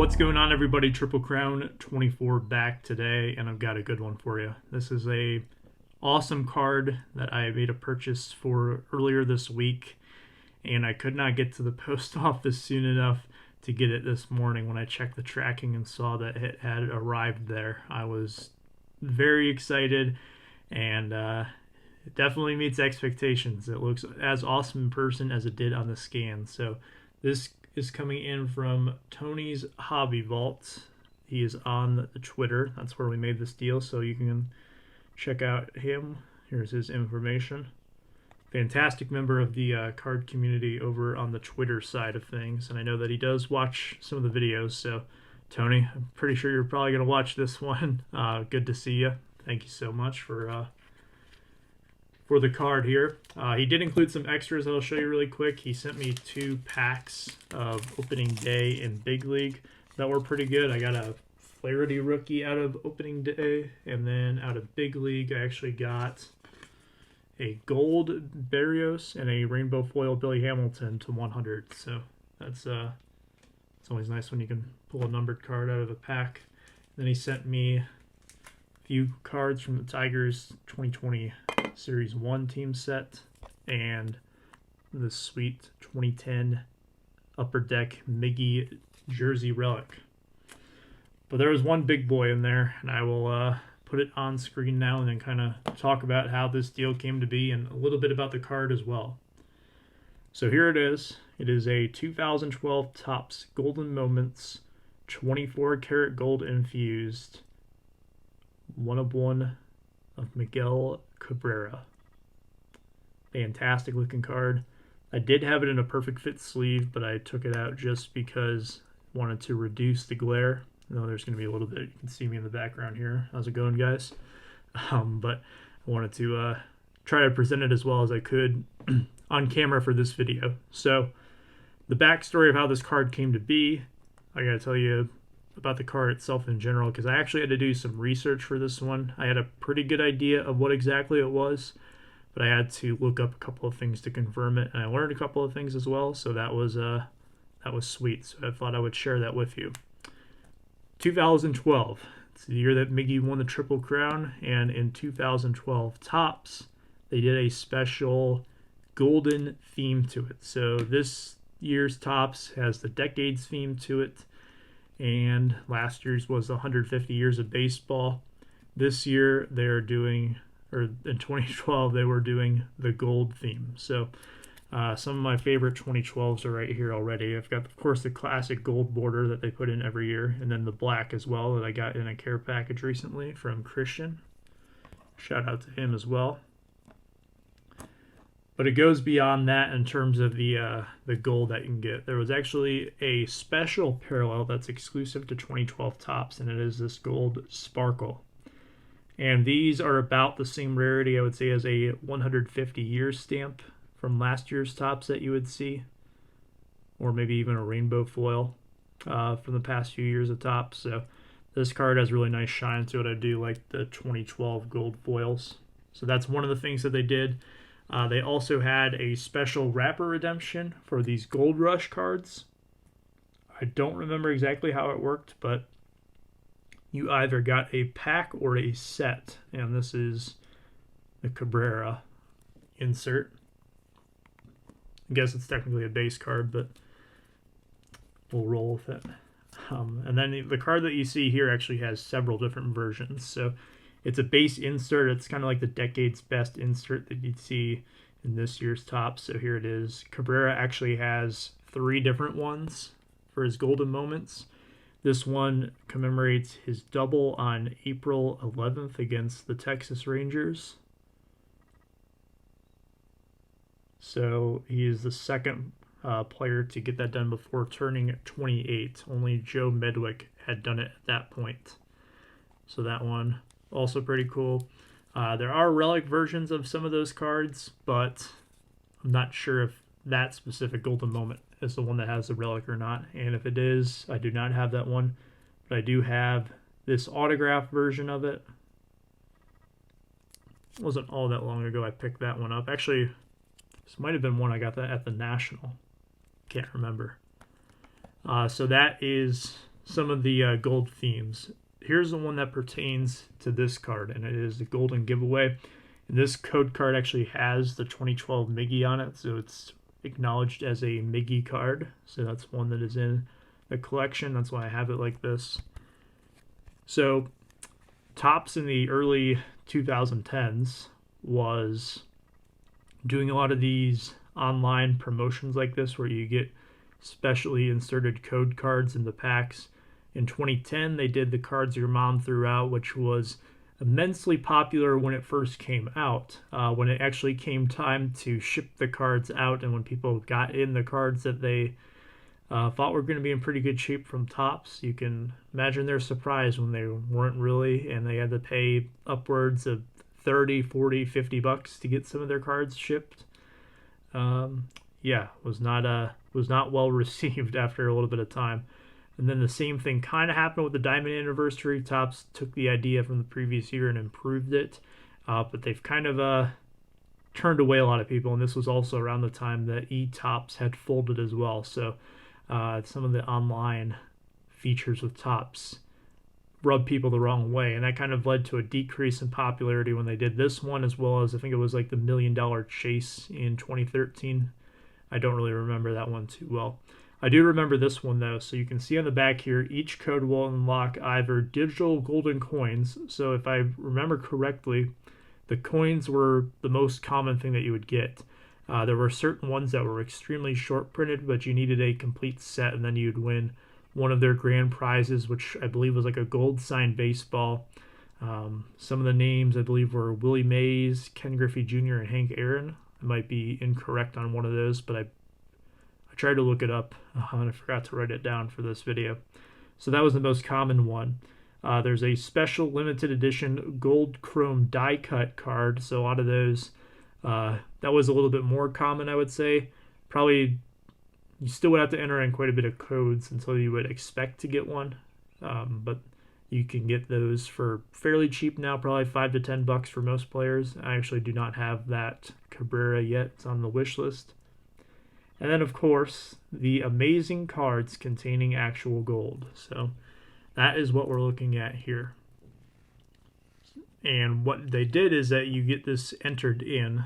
What's going on, everybody? Triple Crown 24 back today, and I've got a good one for you. This is a awesome card that I made a purchase for earlier this week, and I could not get to the post office soon enough to get it this morning. When I checked the tracking and saw that it had arrived there, I was very excited, and it definitely meets expectations. It looks as awesome in person as it did on the scan. So this is coming in from Tony's Hobby Vault. He is on the Twitter. That's where we made this deal, so you can check out him. Here's his information. Fantastic member of the card community over on the Twitter side of things, and I know that he does watch some of the videos. So Tony, I'm pretty sure you're probably going to watch this one. Good to see you. Thank you so much for the card here. He did include some extras that I'll show you really quick. He sent me 2 packs of opening day in Big League that were pretty good. I got a Flaherty rookie out of opening day, and then out of Big League I actually got a gold Berrios and a rainbow foil Billy Hamilton to 100. So that's it's always nice when you can pull a numbered card out of a pack. Then he sent me a few cards from the Tigers 2020 Series 1 team set and the sweet 2010 Upper Deck Miggy jersey relic. But there was one big boy in there, and I will put it on screen now and then kind of talk about how this deal came to be and a little bit about the card as well. So here it is. It is a 2012 Topps Golden Moments 24 karat gold infused 1/1 of Miguel Cabrera. Fantastic looking card. I did have it in a perfect fit sleeve, but I took it out just because I wanted to reduce the glare. I know there's going to be a little bit. You can see me in the background here. How's it going, guys? But I wanted to try to present it as well as I could on camera for this video. So the backstory of how this card came to be, I got to tell you about the card itself in general, because I actually had to do some research for this one. I had a pretty good idea of what exactly it was, but I had to look up a couple of things to confirm it, and I learned a couple of things as well, so that was sweet. So I thought I would share that with you. 2012, it's the year that Miggy won the Triple Crown, and in 2012 Topps, they did a special golden theme to it. So this year's Topps has the decades theme to it, and last year's was 150 years of baseball. This year they're doing, or in 2012 they were doing the gold theme. So some of my favorite 2012s are right here already. I've got, of course, the classic gold border that they put in every year, and then the black as well that I got in a care package recently from Christian. Shout out to him as well. But it goes beyond that in terms of the gold that you can get. There was actually a special parallel that's exclusive to 2012 Topps, and it is this gold sparkle. And these are about the same rarity, I would say, as a 150 years stamp from last year's Topps that you would see, or maybe even a rainbow foil from the past few years of Topps. So this card has really nice shine to it. I do like the 2012 gold foils. So that's one of the things that they did. They also had a special wrapper redemption for these Gold Rush cards. I don't remember exactly how it worked, but you either got a pack or a set, and this is the Cabrera insert. I guess it's technically a base card, but we'll roll with it. And then the card that you see here actually has several different versions. So it's a base insert. It's kind of like the decade's best insert that you'd see in this year's Topps. So here it is. Cabrera actually has 3 different ones for his golden moments. This one commemorates his double on April 11th against the Texas Rangers. So he is the second player to get that done before turning 28. Only Joe Medwick had done it at that point. So that one also pretty cool. There are relic versions of some of those cards, but I'm not sure if that specific golden moment is the one that has the relic or not. And if it is, I do not have that one, but I do have this autograph version of it. It wasn't all that long ago I picked that one up. Actually, this might have been one I got that at the National. Can't remember. So that is some of the gold themes. Here's the one that pertains to this card, and it is the Golden Giveaway. And this code card actually has the 2012 Miggy on it, so it's acknowledged as a Miggy card. So that's one that is in the collection. That's why I have it like this. So Topps in the early 2010s was doing a lot of these online promotions like this where you get specially inserted code cards in the packs. In 2010, they did the Cards Your Mom Threw Out, which was immensely popular when it first came out. When it actually came time to ship the cards out and when people got in the cards that they thought were going to be in pretty good shape from Topps, you can imagine their surprise when they weren't really, and they had to pay upwards of 30, 40, 50 bucks to get some of their cards shipped. Yeah, was not well received after a little bit of time. And then the same thing kind of happened with the Diamond Anniversary. Topps took the idea from the previous year and improved it, but they've kind of turned away a lot of people. And this was also around the time that eTopps had folded as well. So some of the online features with Topps rubbed people the wrong way, and that kind of led to a decrease in popularity when they did this one, as well as I think it was like the $1 Million Chase in 2013. I don't really remember that one too well. I do remember this one though. So you can see on the back here, each code will unlock either digital golden coins. So if I remember correctly, the coins were the most common thing that you would get. There were certain ones that were extremely short printed, but you needed a complete set, and then you'd win one of their grand prizes, which I believe was like a gold signed baseball. Some of the names I believe were Willie Mays, Ken Griffey Jr., and Hank Aaron. I might be incorrect on one of those, but I tried to look it up and I forgot to write it down for this video. So that was the most common one. There's a special limited edition gold chrome die cut card. So a lot of those, that was a little bit more common, I would say. Probably you still would have to enter in quite a bit of codes until you would expect to get one. But you can get those for fairly cheap now, probably $5 to $10 for most players. I actually do not have that Cabrera yet. It's on the wish list. And then, of course, the amazing cards containing actual gold. So that is what we're looking at here. And what they did is that you get this entered in,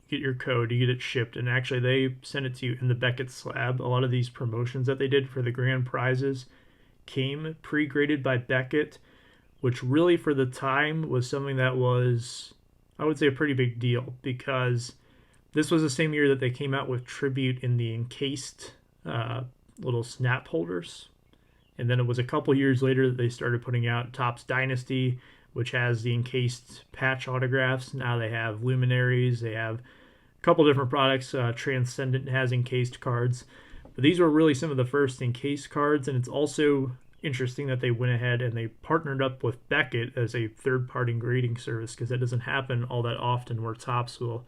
you get your code, you get it shipped, and actually they send it to you in the Beckett Lab. A lot of these promotions that they did for the grand prizes came pre-graded by Beckett, which really for the time was something that was, I would say, a pretty big deal, because this was the same year that they came out with Tribute in the encased little snap holders. And then it was a couple years later that they started putting out Topps Dynasty, which has the encased patch autographs. Now they have Luminaries. They have a couple different products. Transcendent has encased cards. But these were really some of the first encased cards. And it's also interesting that they went ahead and they partnered up with Beckett as a third-party grading service, because that doesn't happen all that often where Topps will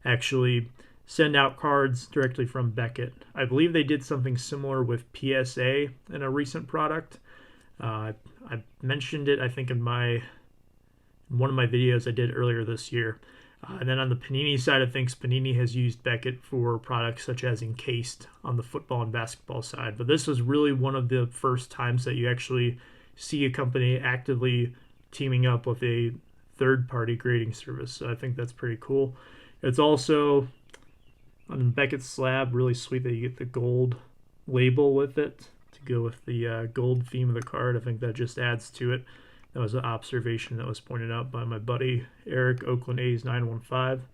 actually send out cards directly from Beckett. I believe they did something similar with PSA in a recent product. I mentioned it, I think, in one of my videos I did earlier this year. And then on the Panini side of things, Panini has used Beckett for products such as encased on the football and basketball side. But this was really one of the first times that you actually see a company actively teaming up with a third-party grading service. So I think that's pretty cool. It's also on Beckett's slab, really sweet that you get the gold label with it to go with the gold theme of the card. I think that just adds to it. That was an observation that was pointed out by my buddy Eric, Oakland A's 915.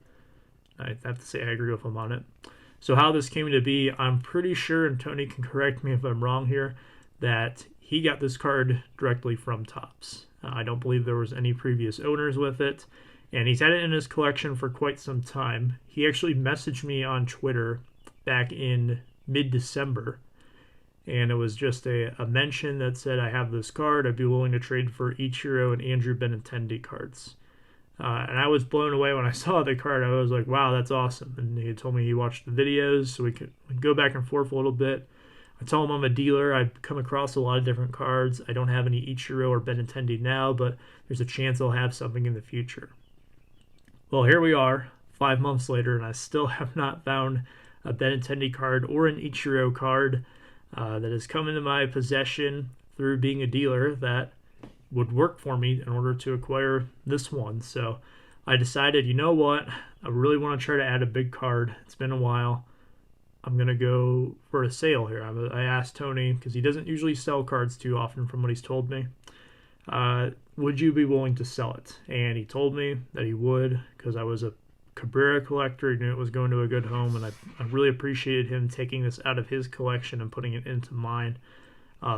I have to say I agree with him on it. So how this came to be, I'm pretty sure, and Tony can correct me if I'm wrong here, that he got this card directly from Topps. I don't believe there was any previous owners with it. And he's had it in his collection for quite some time. He actually messaged me on Twitter back in mid-December. And it was just a mention that said, I have this card. I'd be willing to trade for Ichiro and Andrew Benintendi cards. And I was blown away when I saw the card. I was like, wow, that's awesome. And he told me he watched the videos, so we could go back and forth a little bit. I told him I'm a dealer. I've come across a lot of different cards. I don't have any Ichiro or Benintendi now, but there's a chance I'll have something in the future. Well, here we are, 5 months later, and I still have not found a Benintendi card or an Ichiro card that has come into my possession. through being a dealer that would work for me in order to acquire this one. So I decided, you know what, I really want to try to add a big card. It's been a while. I'm going to go for a sale here. I asked Tony, because he doesn't usually sell cards too often from what he's told me, would you be willing to sell it? And he told me that he would, because I was a Cabrera collector. He knew it was going to a good home, and I really appreciated him taking this out of his collection and putting it into mine.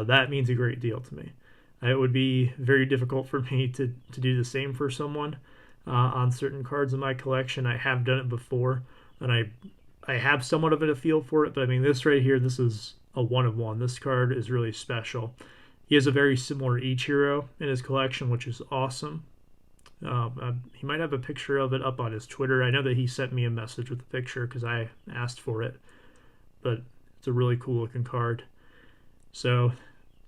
That means a great deal to me. It would be very difficult for me to do the same for someone on certain cards in my collection. I have done it before, and I have somewhat of a feel for it, but I mean, this right here, this is a one of one. This card is really special. He has a very similar Ichiro in his collection, which is awesome. He might have a picture of it up on his Twitter. I know that he sent me a message with the picture because I asked for it, but it's a really cool looking card. So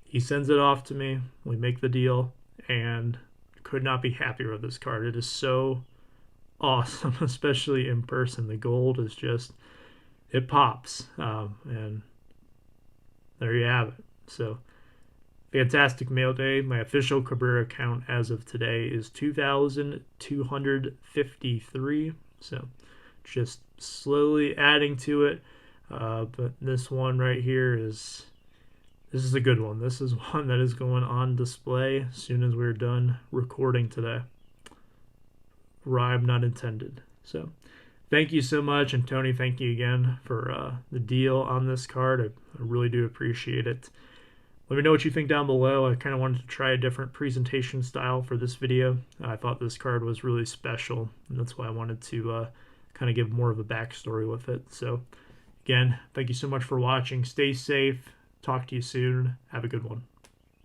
he sends it off to me. We make the deal, and could not be happier with this card. It is so awesome, especially in person. The gold is just, it pops, and there you have it. So fantastic mail day. My official Cabrera count as of today is 2,253. So just slowly adding to it. But this one right here this is a good one. This is one that is going on display as soon as we're done recording today. Rhyme not intended. So thank you so much. And Tony, thank you again for the deal on this card. I really do appreciate it. Let me know what you think down below. I kind of wanted to try a different presentation style for this video. I thought this card was really special, and that's why I wanted to kind of give more of a backstory with it. So again, thank you so much for watching. Stay safe. Talk to you soon. Have a good one.